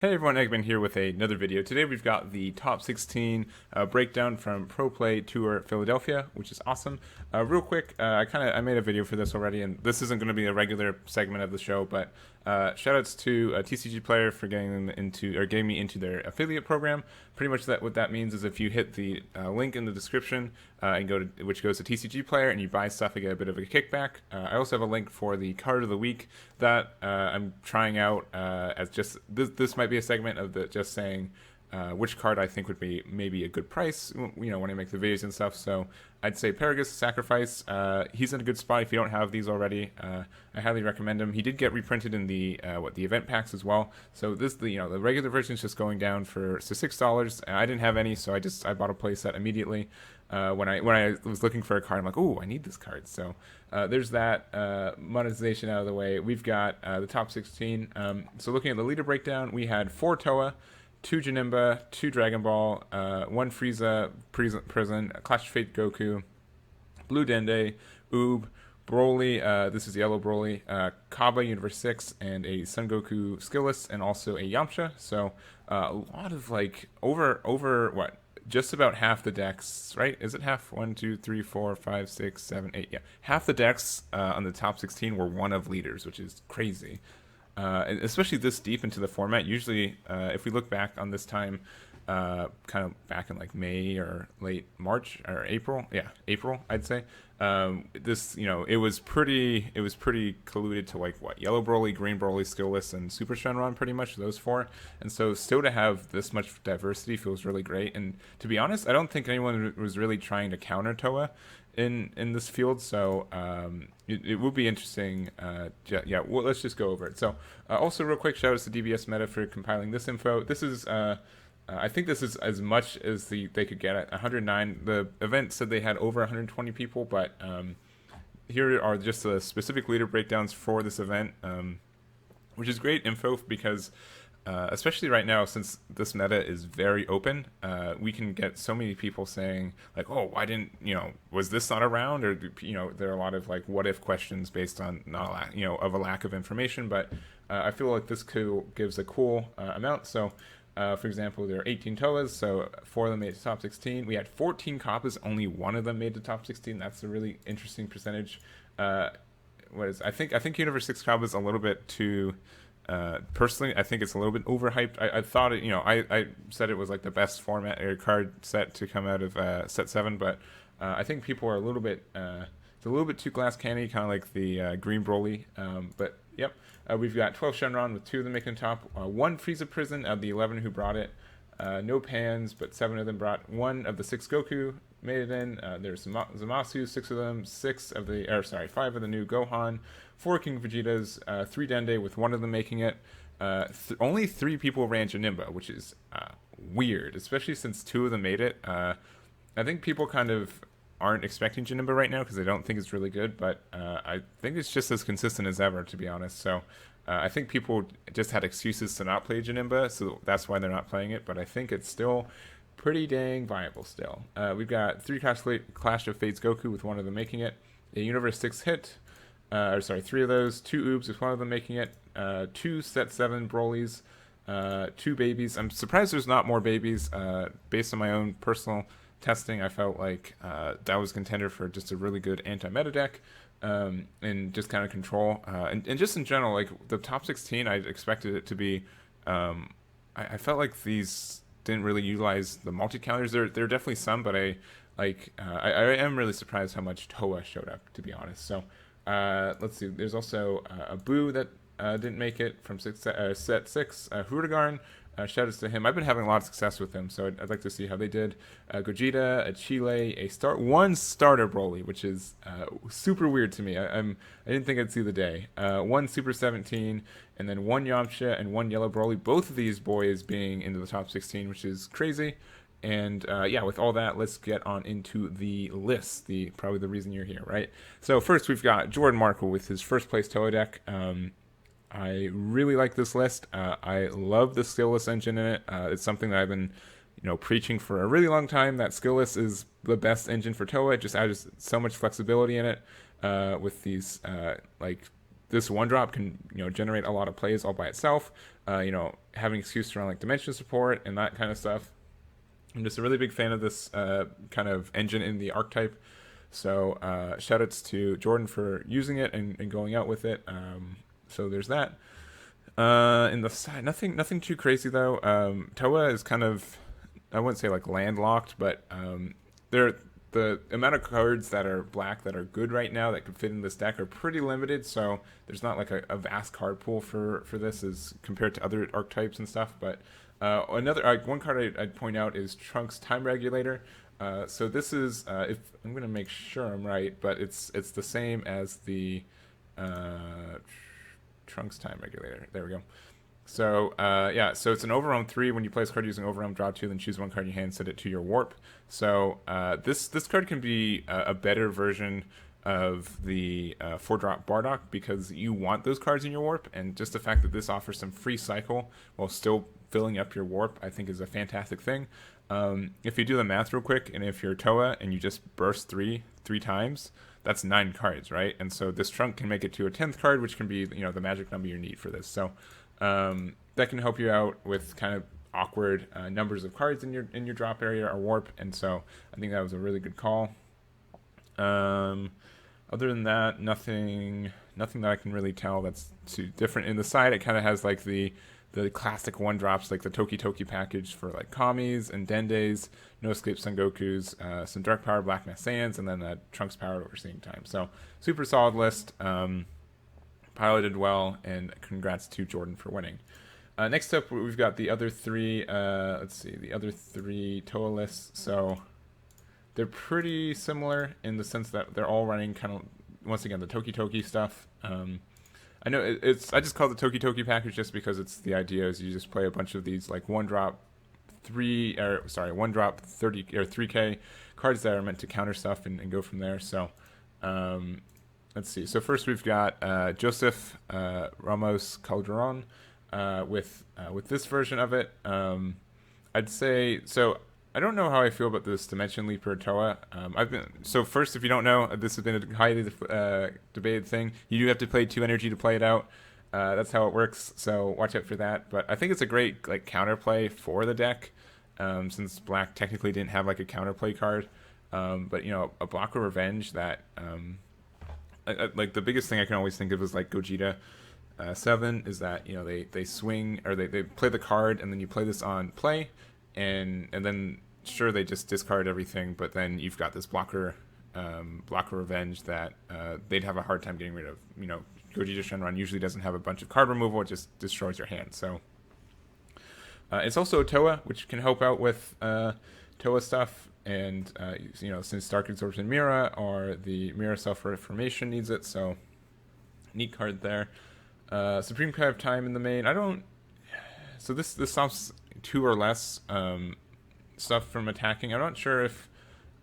Hey everyone, Egman here with another video. Today we've got the top 16 breakdown from Pro Play Tour Philadelphia, which is awesome. Real quick, I made a video for this already, and this isn't going to be a regular segment of the show, but shoutouts to TCG Player for getting me into their affiliate program. Pretty much what that means is if you hit the link in the description and which goes to TCG Player, and you buy stuff, I get a bit of a kickback. I also have a link for the card of the week that I'm trying out as just this might be a segment of just saying which card I think would be maybe a good price, when I make the videos and stuff. So I'd say Paragus Sacrifice. He's in a good spot if you don't have these already. I highly recommend him. He did get reprinted in the event packs as well. So the regular version is just going down for $6. I didn't have any, so I bought a playset immediately. When I was looking for a card, I'm like, oh, I need this card. So there's that monetization out of the way. We've got the top 16. So looking at the leader breakdown, we had 4 Toa, 2 Janemba, 2 Dragon Ball, 1 Frieza Prison, Clash of Fate Goku, Blue Dende, Oob, Broly, this is Yellow Broly, Kaba Universe 6, and a Son Goku Skillless, and also a Yamcha. So a lot of over what? Just about half the decks, right? Is it half? 1, 2, 3, 4, 5, 6, 7, 8. Yeah, half the decks on the top 16 were one of leaders, which is crazy. And especially this deep into the format. Usually, if we look back on this time, kind of back in like May or late March or April, April, I'd say. It was pretty colluded to like what, Yellow Broly, Green Broly, Skillless, and Super Shenron, pretty much those 4. And so still to have this much diversity feels really great. And to be honest, I don't think anyone was really trying to counter Toa in this field, so it will be interesting. Well, let's just go over it. So also real quick, shout out to DBS Meta for compiling this info. This is I think this is as much as they could get at 109. The event said they had over 120 people, but here are just the specific leader breakdowns for this event, which is great info because especially right now, since this meta is very open, we can get so many people saying like, "Oh, why didn't was this not around?" Or there are a lot of like what if questions based on not a lack of information. But I feel like this gives a cool amount. So. For example, there are 18 Toas, so 4 of them made the top 16. We had 14 Kappas, only 1 of them made the top 16. That's a really interesting percentage. I think Universe 6 Kappa is a little bit too. Personally, I think it's a little bit overhyped. I thought it, I said it was like the best format or card set to come out of set 7, but I think people are a little bit. It's a little bit too glass candy, kind of like the Green Broly. But yep, we've got 12 Shenron with 2 of them making the top. 1 Frieza Prison of the 11 who brought it. No Pans, but 7 of them brought. 1 of the 6 Goku made it in. There's Zamasu, 6 of them. 5 of the new Gohan. 4 King Vegetas. 3 Dende with 1 of them making it. Only 3 people ran Janemba, which is weird, especially since 2 of them made it. I think people kind of aren't expecting Janemba right now because they don't think it's really good, but I think it's just as consistent as ever, to be honest. So I think people just had excuses to not play Janemba, so that's why they're not playing it, but I think it's still pretty dang viable still. We've got 3 Clash of Fates Goku with 1 of them making it, a Universe 6 hit, 3 of those, 2 Oobs with 1 of them making it, 2 Set 7 Brolys, 2 babies. I'm surprised there's not more babies. Based on my own personal testing, I felt like that was contender for just a really good anti-meta deck, and just kind of control, and just in general, like the top 16, I expected it to be. I felt like these didn't really utilize the multi-counters. There are definitely some, but I am really surprised how much Toa showed up, to be honest. So let's see. There's also a Boo that didn't make it from set 6. Hurrigarn. Shout outs to him. I've been having a lot of success with him, so I'd like to see how they did. Gogeta, a Chile, one starter Broly, which is super weird to me. I didn't think I'd see the day. 1 Super 17, and then 1 Yamcha and 1 Yellow Broly. Both of these boys being into the top 16, which is crazy. And with all that, let's get on into the list. Probably the reason you're here, right? So first we've got Jovan Marrero with his first place Toa deck. I really like this list. I love the Skillless engine in it. It's something that I've been, preaching for a really long time. That Skillless is the best engine for Toa. It just adds so much flexibility in it, with these this one drop can generate a lot of plays all by itself. Having excuse around like dimension support and that kind of stuff. I'm just a really big fan of this kind of engine in the archetype. So shoutouts to Jordan for using it and going out with it. So there's that. In the side, nothing too crazy though. Toa is kind of, I wouldn't say like landlocked, but the amount of cards that are black that are good right now that could fit in this deck are pretty limited. So there's not like a vast card pool for this as compared to other archetypes and stuff. But another one card I'd point out is Trunks Time Regulator. So this is if I'm gonna make sure I'm right, but it's the same as the Trunks Time Regulator. There we go. So so it's an Overwhelm 3. When you play this card using Overwhelm, draw 2, then choose one card in your hand, set it to your warp. So this card can be a better version of the 4-drop Bardock because you want those cards in your warp, and just the fact that this offers some free cycle while still filling up your warp, I think is a fantastic thing. If you do the math real quick, and if you're Toa and you just burst three times, that's 9 cards, right? And so this trunk can make it to a 10th card, which can be the magic number you need for this. So that can help you out with kind of awkward numbers of cards in your drop area or warp, and so I think that was a really good call. Other than that, nothing that I can really tell that's too different. In the side, it kind of has like the classic one drops, like the Toki Toki package for like Kamis and Dendes, No Escape Son Gokus, some Dark Power Black Mass Saiyans, and then Trunks Powered Overseeing Time. So super solid list. Piloted well, and congrats to Jordan for winning. Next up, we've got the other three. The other three Toa lists. So they're pretty similar in the sense that they're all running kind of, once again, the Toki Toki stuff. I know I just call it the Toki Toki package just because it's the idea is you just play a bunch of these like one drop 30 or 3K cards that are meant to counter stuff and go from there. So let's see. So first we've got Joseph Ramos Calderon with this version of it. I'd say so. I don't know how I feel about this Dimension Leaper Toa. First, if you don't know, this has been a highly debated thing. You do have to play 2 energy to play it out. That's how it works. So watch out for that. But I think it's a great like counterplay for the deck, since Black technically didn't have like a counterplay card. But a Blocker Revenge that like the biggest thing I can always think of is like Gogeta 7 is that they swing or they play the card and then you play this on play. And then sure they just discard everything, but then you've got this blocker revenge that they'd have a hard time getting rid of. Gogeta Shenron usually doesn't have a bunch of card removal; it just destroys your hand. So it's also a Toa, which can help out with Toa stuff. And since Dark Absorption Mira or the Mira Self Reformation needs it, so neat card there. Supreme Cry of Time in the main. So this stops 2 or less stuff from attacking. I'm not sure if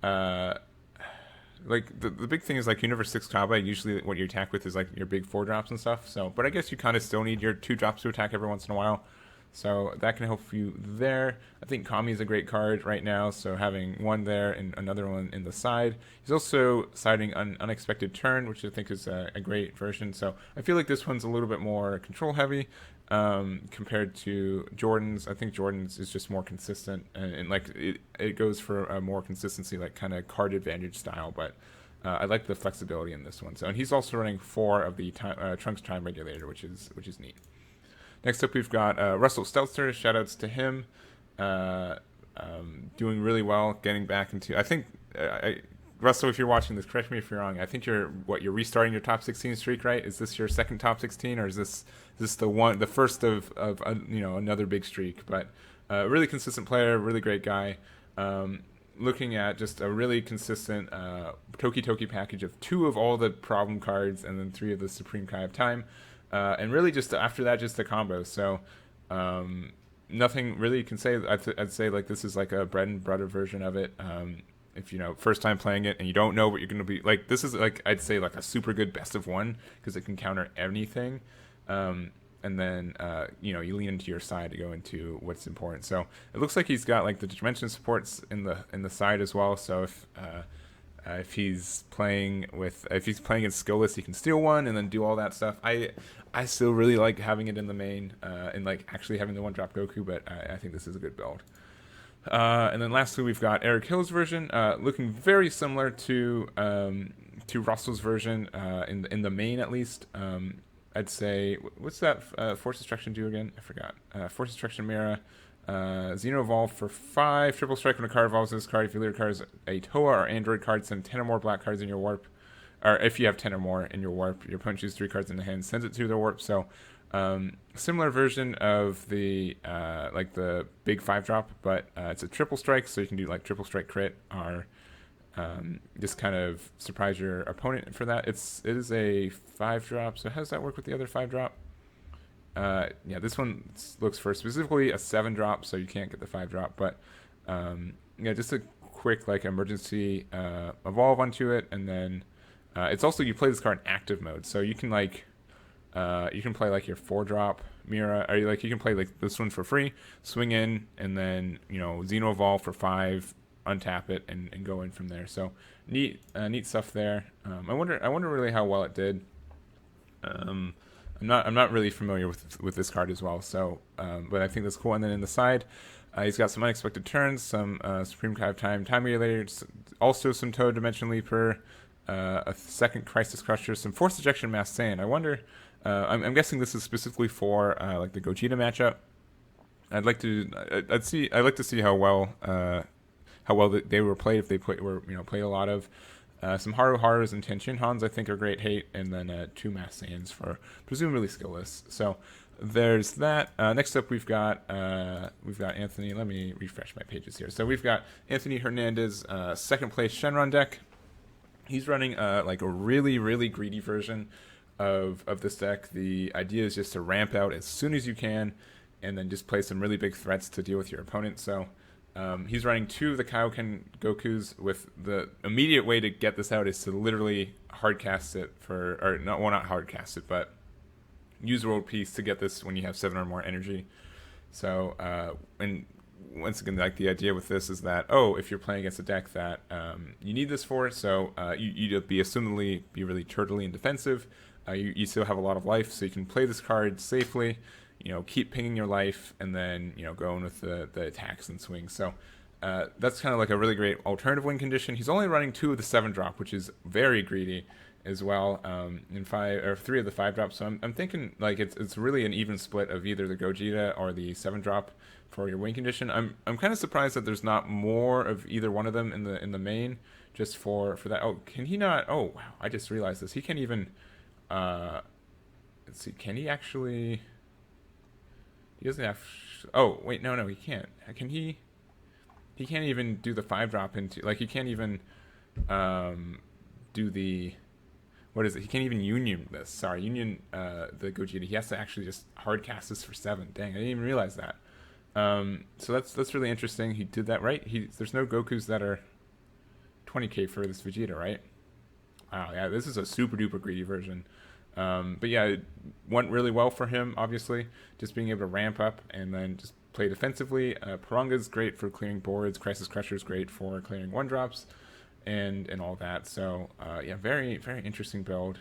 like the big thing is like Universe 6 Kaba, usually what you attack with is like your big 4 drops and stuff. So but I guess you kind of still need your 2 drops to attack every once in a while. So that can help you there. I think Kami is a great card right now, so having one there and another one in the side. He's also siding an Unexpected Turn, which I think is a great version. So I feel like this one's a little bit more control heavy compared to Jordan's. I think Jordan's is just more consistent, and like it goes for a more consistency, like kind of card advantage style, but I like the flexibility in this one. So, and he's also running 4 of the Trunks Time Regulator, which is neat. Next up, we've got Russell Stelzer. Shoutouts to him. Doing really well, getting back into. I think Russell, if you're watching this, correct me if you're wrong. I think you're restarting your top 16 streak, right? Is this your second top 16, or is this the first of another big streak? But really consistent player, really great guy. Looking at just a really consistent Toki Toki package of 2 of all the problem cards and then 3 of the Supreme Kai of Time. And really just after that, just a combo. So nothing really you can say. I'd say like this is like a bread and butter version of it. If first time playing it and you don't know what you're going to be like, this is like I'd say like a super good best of 1 because it can counter anything. And then you lean into your side to go into what's important. So it looks like he's got like the dimension supports in the side as well. So if if he's playing in skillless, he can steal one and then do all that stuff. I still really like having it in the main and like actually having the one drop Goku, but I think this is a good build. And then lastly, we've got Eric Hill's version, looking very similar to Russell's version in the main at least. I'd say, what's that Force Destruction do again? I forgot. Force Destruction Mira. Xeno Evolve for 5. Triple Strike when a card evolves this card. If your leader card is a Toa or Android card, send 10 or more black cards in your warp. Or if you have 10 or more in your warp, your opponent chooses 3 cards in the hand, sends it to their warp. So, similar version of the like the big 5-drop, but it's a triple strike, so you can do like triple strike crit or just kind of surprise your opponent for that. It is a 5-drop. So how does that work with the other 5-drop? Yeah, this one looks for specifically a 7-drop, so you can't get the 5-drop. But yeah, just a quick like emergency evolve onto it, and then it's also, you play this card in active mode, so you can like you can play like your 4-drop Mira, or like you can play like this one for free, swing in, and then Xeno Evolve for 5, untap it, and go in from there. So neat stuff there. I wonder really how well it did. I'm not really familiar with this card as well, so but I think that's cool. And then in the side, he's got some unexpected turns, some Supreme Hive time Regulator, also some Toad Dimension Leaper, a second Crisis Crusher, some Force Ejection Mass Saiyan. I wonder. I'm guessing this is specifically for like the Gogeta matchup. I'd like to see how well they were played, if they were played a lot of. Some Haru's and Tenshinhans I think are great hate, and then 2 Mass Saiyans for presumably skillless. So there's that. Next up we've got Anthony. Let me refresh my pages here. So we've got Anthony Hernandez, second place Shenron deck. He's running like a really, really greedy version of this deck. The idea is just to ramp out as soon as you can, and then just play some really big threats to deal with your opponent. So he's running 2 of the Kaioken Gokus, with the immediate way to get this out is to literally hardcast it not hardcast it, but use World Peace to get this when you have 7 or more energy. So and once again, like the idea with this is that if you're playing against a deck that you need this for, so you'd be assumedly be really turtly and defensive. You still have a lot of life, so you can play this card safely, keep pinging your life, and then going with the attacks and swings. So that's kind of like a really great alternative win condition. He's only running 2 of the 7-drop, which is very greedy as well, in 3 of the 5-drop. So I'm thinking like it's really an even split of either the Gogeta or the 7-drop for your win condition. I'm kind of surprised that there's not more of either one of them in the main, just for that. Oh, can he not? Oh wow, I just realized this. He can't even. Let's see. Can he actually? He doesn't have. Oh wait, no, he can't. Can he? He can't even do the 5-drop into. Like he can't even do the. What is it? He can't even union this. Sorry, union the Gogeta. He has to actually just hard cast this for 7. Dang, I didn't even realize that. So that's really interesting. He did that right. There's no Gokus that are 20k for this Vegeta, right? Wow, yeah, this is a super duper greedy version. But yeah, it went really well for him, obviously. Just being able to ramp up and then just play defensively. Paranga's great for clearing boards. Crisis Crusher's great for clearing 1-drops and all that. So yeah, very, very interesting build.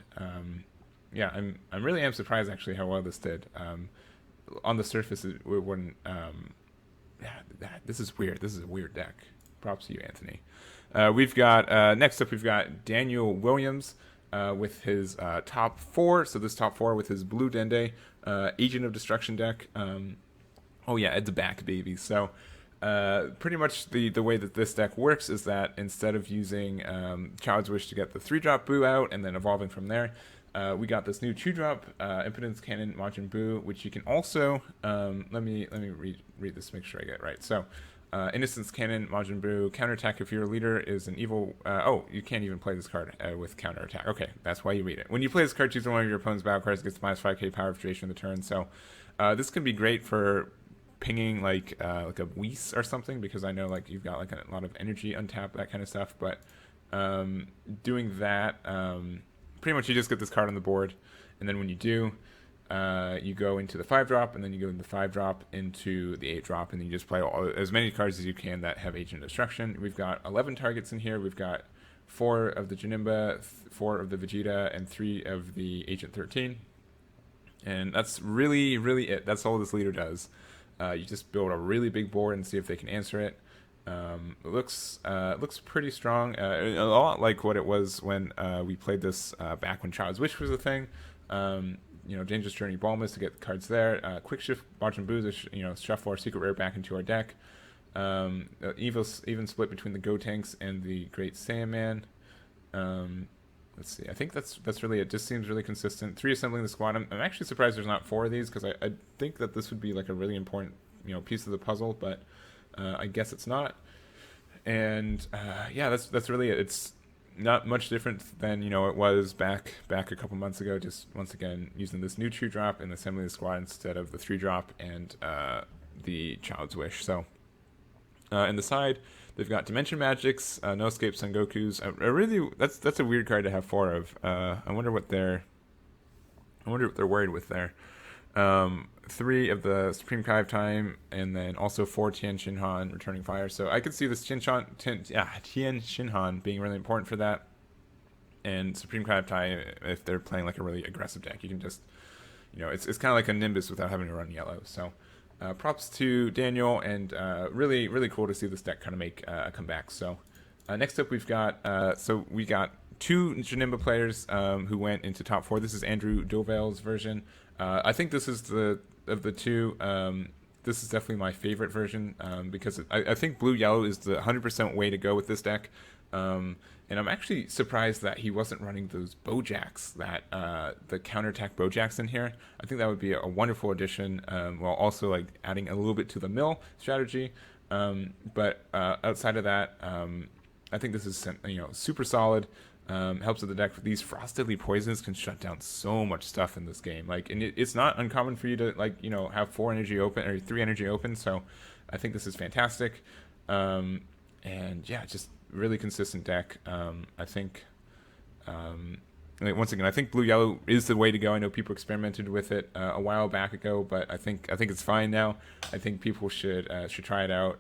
Yeah, I'm really am surprised actually how well this did. On the surface, it wouldn't. Yeah, this is weird. This is a weird deck. Props to you, Anthony. We've got next up. We've got Daniel Williams with his top 4. So this top 4 with his Blue Dende Agent of Destruction deck. Oh yeah, Ed's back, baby. So pretty much the way that this deck works is that instead of using Child's Wish to get the 3-drop Boo out and then evolving from there, we got this new 2-drop Impotence Cannon Majin Buu, which you can also let me read this, make sure I get it right. So Innocence Cannon Majin Buu, counterattack if your leader is an evil. You can't even play this card with counterattack. Okay, that's why you read it. When you play this card, choose one of your opponent's battle cards, gets minus 5k power of duration of the turn. So this can be great for pinging like a Whis or something, because I know like you've got like a lot of energy untapped, that kind of stuff. But doing that. Pretty much you just get this card on the board, and then when you do, you go into the 5-drop, and then you go into the 5-drop into the 8-drop, and then you just play as many cards as you can that have Agent of Destruction. We've got 11 targets in here. We've got 4 of the Janemba, 4 of the Vegeta, and 3 of the Agent 13. And that's really, really it. That's all this leader does. You just build a really big board and see if they can answer it. It looks pretty strong. A lot like what it was when we played this back when Child's Wish was a thing. Dangerous Journey Balmus to get the cards there. Quick Shift Majin Buu to shuffle our Secret Rare back into our deck. Even split between the Gotenks and the Great Saiyaman. Let's see. I think that's really it. Just seems really consistent. 3 assembling the squad. I'm actually surprised there's not 4 of these, because I think that this would be like a really important piece of the puzzle, but I guess it's not. And that's really it. It's not much different than it was back a couple months ago. Just once again using this new 2-drop and assembling the squad instead of the 3-drop and the Child's Wish. So in the side, they've got Dimension Magics, No Escape Son Gokus. That's a weird card to have 4 of. I wonder what they're worried with there. 3 of the Supreme Kai of Time, and then also 4 Tien Shinhan Returning Fire. So I could see this Tien Shinhan being really important for that. And Supreme Kai of Time, if they're playing like a really aggressive deck, you can just, it's kind of like a Nimbus without having to run yellow. So props to Daniel, and really, really cool to see this deck kind of make a comeback. So next up, we've got 2 Janemba players who went into top 4. This is Andrew Dovel's version. I think this is of the 2. This is definitely my favorite version because I think blue-yellow is the 100% way to go with this deck. And I'm actually surprised that he wasn't running those Bojacks, the counterattack Bojacks in here. I think that would be a wonderful addition, while also like adding a little bit to the mill strategy. But outside of that, I think this is super solid. Helps with the deck. These Frostedly Poisons can shut down so much stuff in this game. And it's not uncommon for you to have 4 energy open or 3 energy open. So I think this is fantastic. And yeah, just really consistent deck. I think once again, I think blue yellow is the way to go. I know people experimented with it a while back ago, but I think it's fine now. I think people should try it out.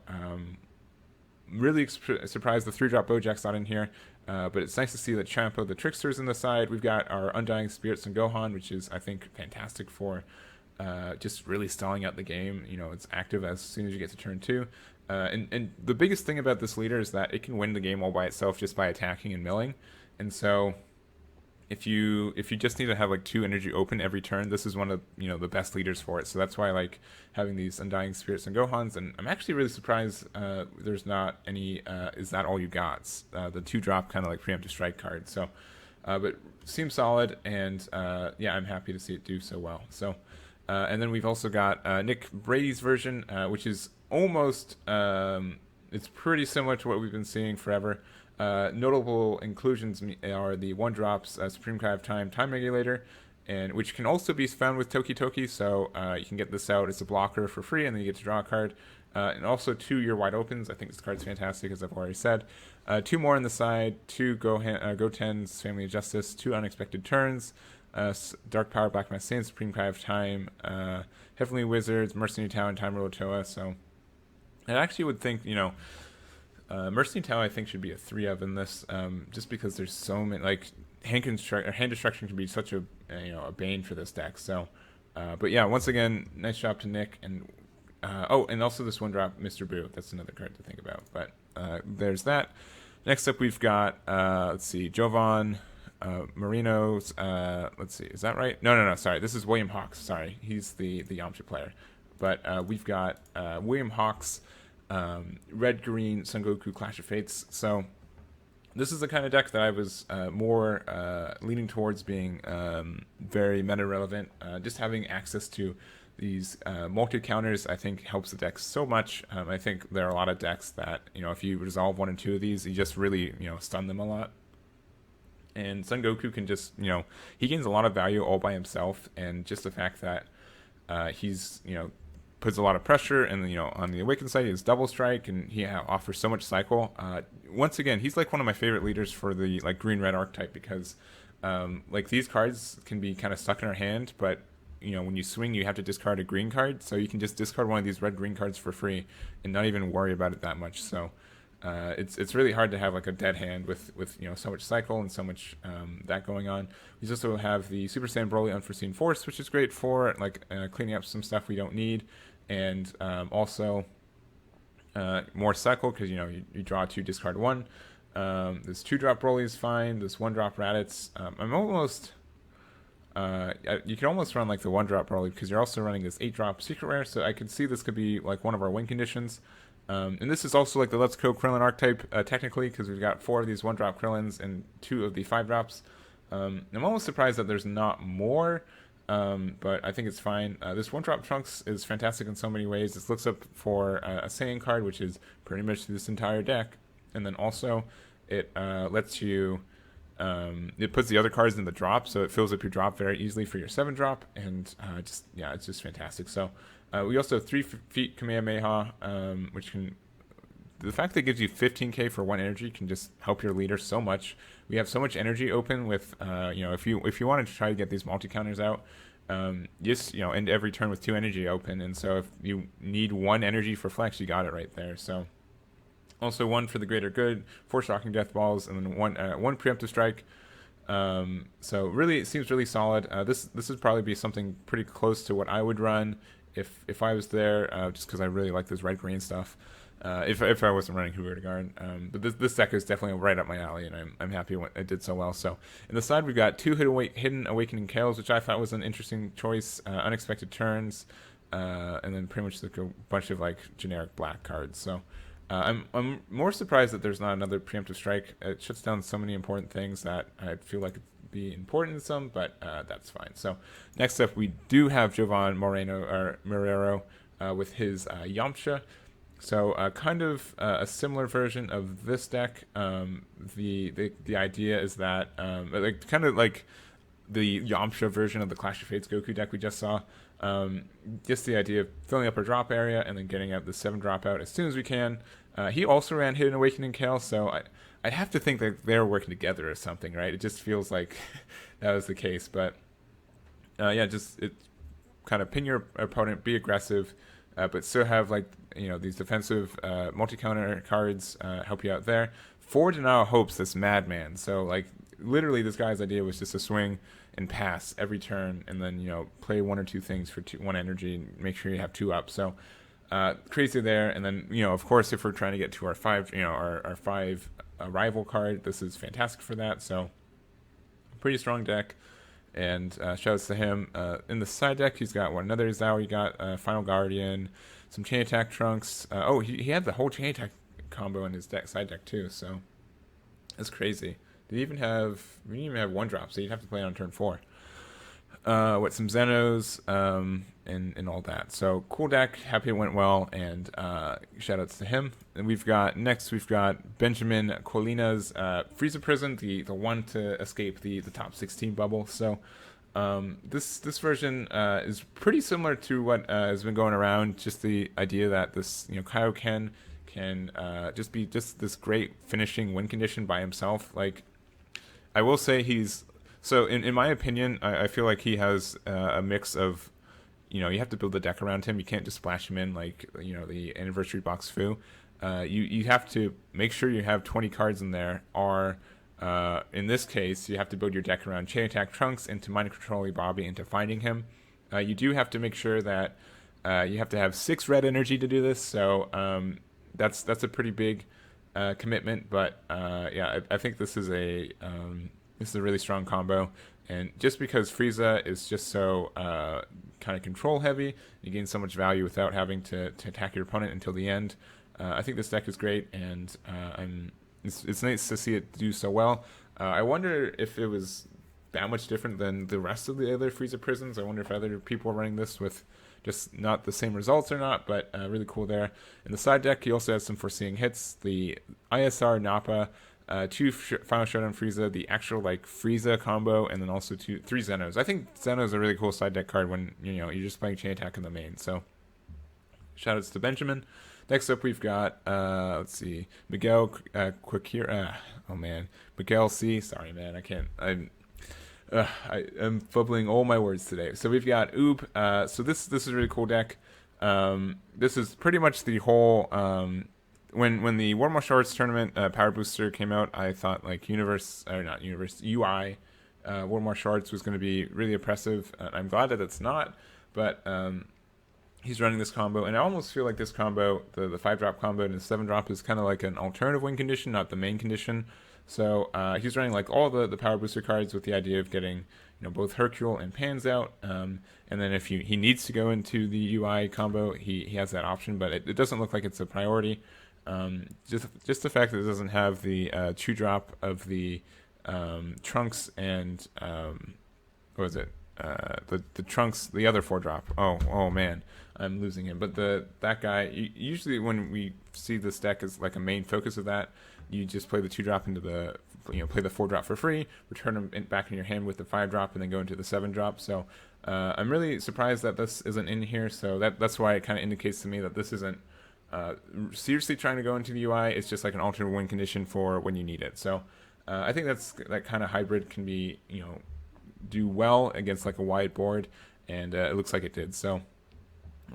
Really surprised the 3-drop Bojack's not in here. But it's nice to see that Champo the Trickster's in the side. We've got our Undying Spirits and Gohan, which is, I think, fantastic for just really stalling out the game. It's active as soon as you get to turn 2. And the biggest thing about this leader is that it can win the game all by itself just by attacking and milling. And so if you just need to have 2 energy open every turn, this is one of the best leaders for it. So that's why I like having these Undying Spirits and Gohans. And I'm actually really surprised there's not any Is That All You Got? The 2-drop kind of preemptive strike card. So but seems solid, and I'm happy to see it do so well. So and then we've also got Nick Brady's version, which is almost it's pretty similar to what we've been seeing forever. Notable inclusions are the 1-drops Supreme Kai of Time Regulator, and which can also be found with Toki Toki. So you can get this out as a blocker for free, and then you get to draw a card. And also 2 Your Wide Opens. I think this card's fantastic, as I've already said. 2 more on the side. 2 Goten's Family of Justice. 2 Unexpected Turns. Dark Power, Black Mass Saint, Supreme Kai of Time, Heavenly Wizards, Mercenary Tau, and Time Rotoa. So I actually would think, Mercenary Tau I think should be a 3 of in this, just because there's so many, hand destruction can be such a bane for this deck. So, but yeah, once again, nice job to Nick. And and also this 1-drop Mr. Boo. That's another card to think about. But there's that. Next up, we've got let's see, Jovan Marrero. Let's see, is that right? No. Sorry, this is William Hawks. Sorry, he's the Yamcha player. But we've got William Hawks. Red Green Son Goku Clash of Fates. So this is the kind of deck that I was more leaning towards being very meta relevant. Just having access to these multi counters, I think, helps the deck so much. I think there are a lot of decks that if you resolve 1 or 2 of these, you just really stun them a lot. And Son Goku can just he gains a lot of value all by himself, and just the fact that he's puts a lot of pressure, and on the Awakened side, his double strike, and he offers so much cycle. Once again, he's one of my favorite leaders for the green-red archetype, because these cards can be kind of stuck in our hand, but when you swing, you have to discard a green card, so you can just discard one of these red-green cards for free and not even worry about it that much. So it's really hard to have like a dead hand with so much cycle and so much that going on. We also have the Super Saiyan Broly Unforeseen Force, which is great for like cleaning up some stuff we don't need, and also more cycle because you draw 2, discard 1. This 2-drop Broly is fine. This 1-drop Raditz, I'm almost. You can almost run like the 1-drop Broly because you're also running this 8-drop Secret Rare, so I could see this could be like one of our win conditions. And this is also like the Let's Go Krillin archetype technically because we've got 4 of these 1-drop Krillins and 2 of the 5-drops. I'm almost surprised that there's not more, but I think it's fine. This 1-drop Trunks is fantastic in so many ways. This looks up for a Saiyan card, which is pretty much this entire deck, and then also it lets you. It puts the other cards in the drop, so it fills up your drop very easily for your 7-drop, and it's just fantastic. So we also have 3 feet Kamehameha, which can. The fact that it gives you 15k for 1 energy can just help your leader so much. We have so much energy open with, if you wanted to try to get these multi-counters out, just, end every turn with 2 energy open. And so if you need 1 energy for flex, you got it right there. So also 1 for the greater good, 4 shocking death balls, and then 1 preemptive strike. So really, it seems really solid. This would probably be something pretty close to what I would run if I was there, just because I really like this red-green stuff. If I wasn't running Hoover but this deck is definitely right up my alley, and I'm happy it did so well. So in the side we've got 2 Hidden Awakening Kales, which I thought was an interesting choice. Unexpected turns, and then pretty much like a bunch of like generic black cards. So I'm more surprised that there's not another preemptive strike. It shuts down so many important things that I feel like it'd be important in some, but that's fine. So next up we do have Jovan Marrero with his Yamcha. So kind of a similar version of this deck. The idea is that like kind of like the Yamcha version of the Clash of Fates Goku deck we just saw. Just the idea of filling up our drop area and then getting out the 7-drop out as soon as we can. He also ran Hidden Awakening Kale, so I'd have to think that they're working together or something, right? It just feels like that was the case. But just it kind of pin your opponent, be aggressive, but still have like these defensive multi-counter cards help you out there. Forward Denial Hopes, this madman. So like literally this guy's idea was just to swing and pass every turn, and then play 1 or 2 things for 1 energy and make sure you have 2 up. So crazy there. And then of course if we're trying to get to our 5 our 5 rival card, this is fantastic for that. So pretty strong deck. And shoutouts to him. In the side deck, he's got another Zao. He got Final Guardian, some Chain Attack Trunks. He had the whole Chain Attack combo in his side deck too. So that's crazy. We didn't even have 1-drop, so you'd have to play it on turn 4. Some Zenos, and all that. So cool deck. Happy it went well, and shoutouts to him. And we've got Benjamin Colena's Frieza Prison, the one to escape the top 16 bubble. So this version is pretty similar to what has been going around. Just the idea that this Kaioken can just be this great finishing win condition by himself. Like I will say so in my opinion, I feel like he has a mix of, you have to build the deck around him. You can't just splash him in like, the Anniversary Box Fu. You have to make sure you have 20 cards in there, or in this case, you have to build your deck around Chain Attack Trunks into Mind Control Bobby into finding him. You do have to make sure that you have to have 6 red energy to do this, so that's a pretty big commitment, but I think this is a really strong combo. And just because Frieza is just so kind of control heavy, you gain so much value without having to attack your opponent until the end. I think this deck is great, and it's nice to see it do so well. I wonder if it was that much different than the rest of the other Frieza prisons. I wonder if other people are running this with just not the same results or not, but really cool there. In the side deck, he also has some foreseeing hits. The ISR Nappa, 2 Final Showdown Frieza, the actual like Frieza combo, and then also 3 Zenos. I think Zeno is a really cool side deck card when you're just playing Chain Attack in the main. So shoutouts to Benjamin. Next up, we've got Miguel Quakira. Miguel C. Sorry, man, I can't. I'm fumbling all my words today. So we've got Oob. So this is a really cool deck. This is pretty much the whole when the War Martial Arts tournament Power Booster came out, I thought like UI War Martial Arts was going to be really oppressive. I'm glad that it's not, but he's running this combo, and I almost feel like this combo, the 5-drop combo and the 7-drop, is kind of like an alternative win condition, not the main condition. So he's running like all the Power Booster cards with the idea of getting both Hercule and Pans out, and then if he needs to go into the UI combo, he has that option, but it doesn't look like it's a priority. Just the fact that it doesn't have the 2-drop of the Trunks and what was it? The Trunks, the other 4-drop. Oh man, I'm losing him. But that guy, usually when we see this deck as like a main focus of that, you just play the 2-drop into the play the 4-drop for free, return them back in your hand with the 5-drop, and then go into the 7-drop. So I'm really surprised that this isn't in here. So that's why it kind of indicates to me that this isn't seriously trying to go into the UI. It's just like an alternate win condition for when you need it. So I think that kind of hybrid can be do well against like a wide board, and it looks like it did. So,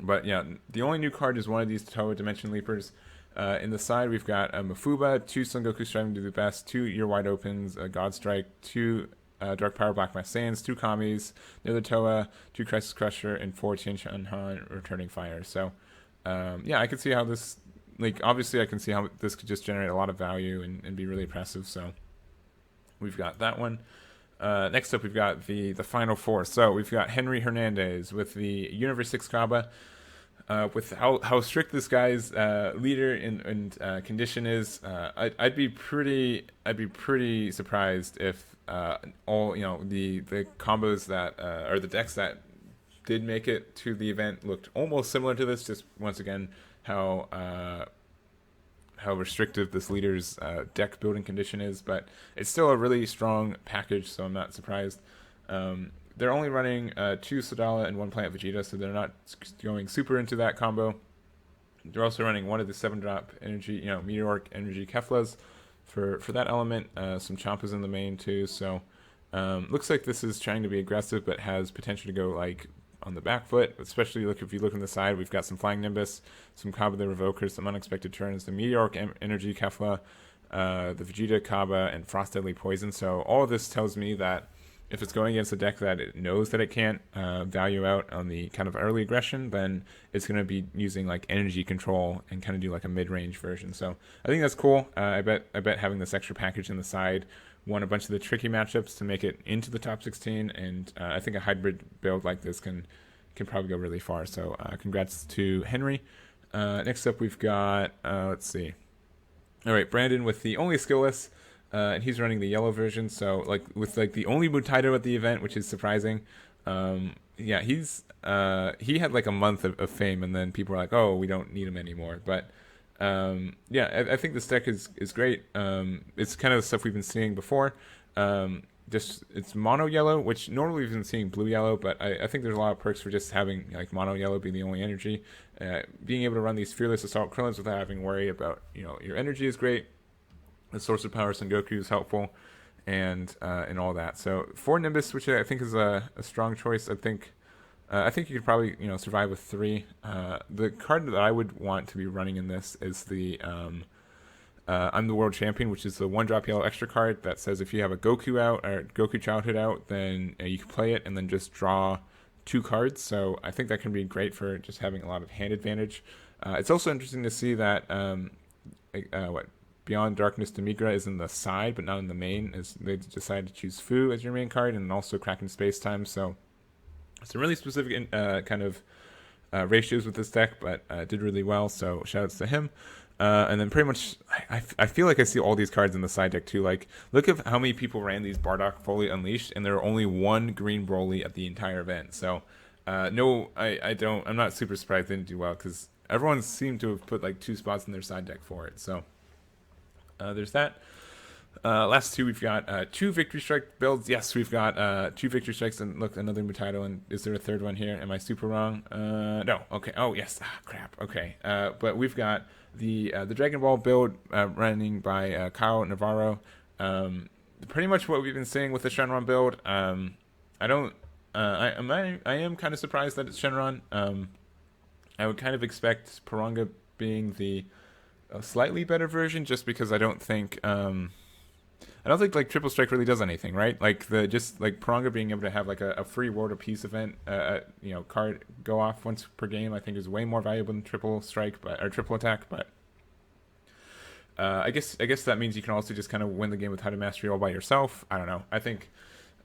but yeah, the only new card is one of these Toa Dimension Leapers. In the side, we've got Mafuba, 2 Son Goku striving to do the best, 2 Year Wide Opens, God Strike, 2 Dark Power Black Mass Saiyans, 2 Kamis, another Toa, 2 Crisis Crusher, and 4 Tian Shan Han Returning Fire. So, yeah, I can see how this, like, obviously I can see how this could just generate a lot of value and be really impressive. So, we've got that one. Next up, we've got the final 4. So, we've got Henry Hernandez with the Universe 6 Kaba. With how strict this guy's leader and condition is, I'd be pretty surprised if all the combos that or the decks that did make it to the event looked almost similar to this. Just once again, how restrictive this leader's deck building condition is, but it's still a really strong package, so I'm not surprised. They're only running 2 Sodala and 1 Planet Vegeta, so they're not going super into that combo. They're also running one of the 7-drop energy, Meteoric Energy Keflas for that element. Some Champas in the main too, so looks like this is trying to be aggressive, but has potential to go like on the back foot. Especially if you look on the side, we've got some Flying Nimbus, some Kaba the Revokers, some unexpected turns, the Meteoric Energy Kefla, the Vegeta Kaba, and Frost Deadly Poison. So all of this tells me that if it's going against a deck that it knows that it can't value out on the kind of early aggression, then it's going to be using like energy control and kind of do like a mid-range version. So I think that's cool. I bet having this extra package in the side won a bunch of the tricky matchups to make it into the top 16, and I think a hybrid build like this can probably go really far. So congrats to Henry. Next up, we've got let's see. All right, Brandon with the only skillless. And he's running the yellow version, so like with like the only Mutaito at the event, which is surprising. Yeah, he had like a month of fame, and then people were like, "Oh, we don't need him anymore." But yeah, I think this deck is great. It's kind of the stuff we've been seeing before. Just it's mono yellow, which normally we've been seeing blue yellow, but I think there's a lot of perks for just having like mono yellow being the only energy. Being able to run these Fearless Assault Krillins without having to worry about your energy is great. The Source of Power Son Goku is helpful, and all that. So 4 Nimbus, which I think is a strong choice. I think you could probably survive with 3. The card that I would want to be running in this is the I'm the World Champion, which is the 1-drop yellow extra card that says if you have a Goku out or Goku Childhood out, then you can play it and then just draw 2 cards. So I think that can be great for just having a lot of hand advantage. It's also interesting to see that Beyond Darkness to Migra is in the side, but not in the main, as they decided to choose Fu as your main card, and also Kraken Space Time. So some really specific kind of ratios with this deck, but did really well. So shoutouts to him. And then pretty much, I feel like I see all these cards in the side deck too. Like, look at how many people ran these Bardock Fully Unleashed, and there are only 1 green Broly at the entire event. So no, I'm not super surprised they didn't do well, because everyone seemed to have put like 2 spots in their side deck for it. So there's that. Last 2, we've got 2 Victory Strike builds. Yes, we've got 2 Victory Strikes, and look, another Mutaito. And is there a third one here? Am I super wrong? No. Okay. Oh, yes. Crap. Okay. But we've got the Dragon Ball build running by Kyle Navarro. Pretty much what we've been seeing with the Shenron build. I am kind of surprised that it's Shenron. I would kind of expect Paranga being the a slightly better version, just because I don't think like triple strike really does anything, right? Like the just like Pronga being able to have like a free World of Peace event, card go off once per game, I think is way more valuable than triple strike, or triple attack. But I guess that means you can also just kind of win the game with Hidden Mastery all by yourself. I don't know. I think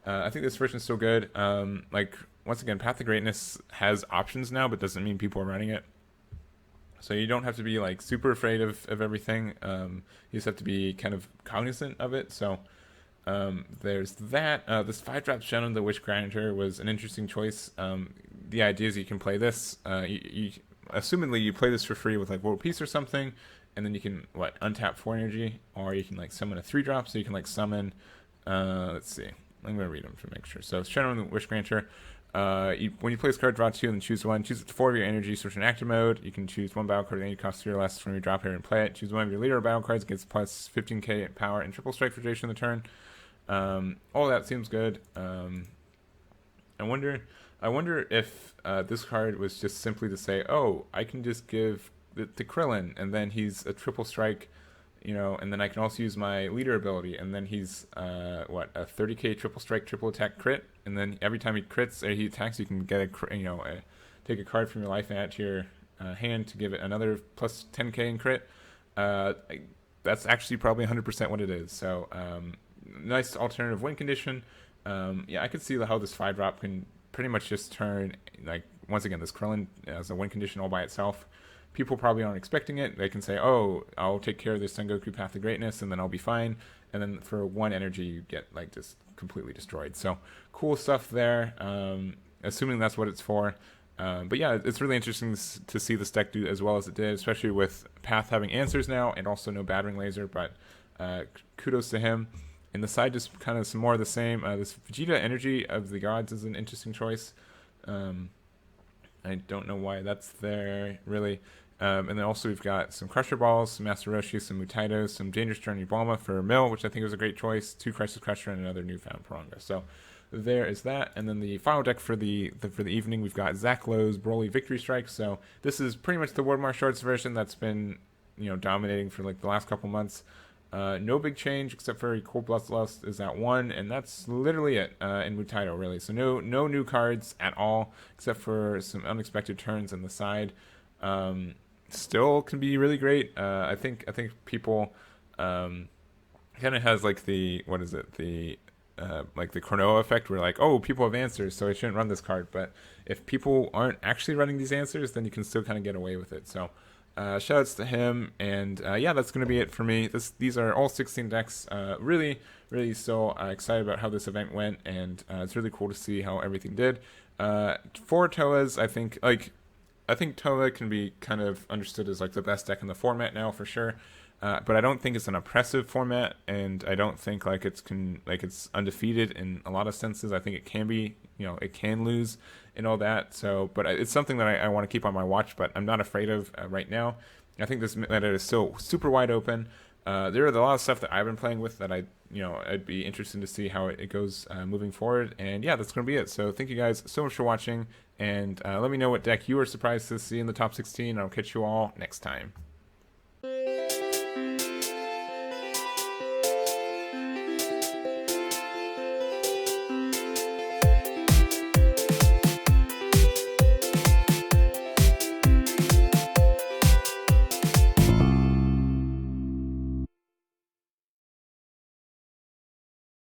this version is still good. Like once again, Path to Greatness has options now, but doesn't mean people are running it. So you don't have to be like super afraid of everything. You just have to be kind of cognizant of it. So there's that. This 5-drop Shadow the Wish Granter was an interesting choice. The idea is you can play this. You assumingly you play this for free with like World Peace or something, and then you can untap 4 energy, or you can like summon a 3-drop. So you can like summon. Let's see. I'm gonna read them to make sure. So Shadow the Wish Granter. When you play this card, draw 2 and then choose 1. Choose 4 of your energy, switch in active mode. You can choose 1 battle card with any cost 3 or less from your drop here and play it. Choose 1 of your leader battle cards, gets plus 15k power and triple strike for duration of the turn. All that seems good. I wonder if this card was just simply to say, oh, I can just give the Krillin, and then he's a triple strike, and then I can also use my leader ability, and then he's a 30k triple strike, triple attack crit, and then every time he crits or he attacks, you can get take a card from your life and add to your hand to give it another plus 10k in crit. That's actually probably 100% what it is. So nice alternative win condition. I could see how this 5-drop can pretty much just turn, like, once again, this Krillin as a win condition all by itself. People probably aren't expecting it. They can say, oh, I'll take care of this Son Goku Path to Greatness, and then I'll be fine. And then for 1 energy, you get, like, just completely destroyed. So, cool stuff there, assuming that's what it's for. But yeah, it's really interesting to see this deck do as well as it did, especially with Path having answers now, and also no Battering Laser, but kudos to him. And the side, just kind of some more of the same. This Vegeta Energy of the Gods is an interesting choice. I don't know why that's there, really. And then also we've got some Crusher Balls, some Master Roshi, some Mutaidos, some Dangerous Journey Bulma for Mill, which I think was a great choice, 2 Crisis Crusher, and another newfound Pronga. So there is that. And then the final deck for the evening, we've got Zach Lowe's Broly Victory Strike. So this is pretty much the World Martial Arts version that's been dominating for like the last couple months. No big change except for Cold Bloodlust is at 1, and that's literally it in Mutaido, really. So no new cards at all, except for some unexpected turns on the side. Still can be really great. I think people kind of has like the like the Chronoa effect, where like, oh, people have answers, so I shouldn't run this card. But if people aren't actually running these answers, then you can still kind of get away with it. So shoutouts to him, and that's going to be it for me. These are all 16 decks. Really so excited about how this event went, and it's really cool to see how everything did. For Toa's, I think Toa can be kind of understood as like the best deck in the format now for sure. But I don't think it's an oppressive format, and I don't think like it's undefeated in a lot of senses. I think it can be, it can lose and all that. So, but it's something that I want to keep on my watch, but I'm not afraid of right now. I think this meta is still super wide open. There are a lot of stuff that I've been playing with that I'd be interested to see how it goes moving forward. And yeah, that's going to be it. So thank you guys so much for watching, and let me know what deck you were surprised to see in the top 16. I'll catch you all next time.